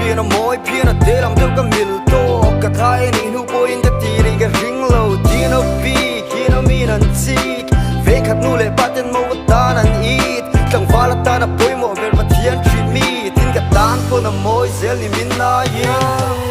phiền nó môi phiền nó thế làm theo cái miền tô cả thái này nu bôi in cái tì này cái ring lâu tì nó pi khi nó mi năn chi về khát nu lệ bắt chân mâu ta năn ít chẳng phải là ta đã bôi mồ về mà thiên treat me tin cái tan cô nó môi dễ li min na yang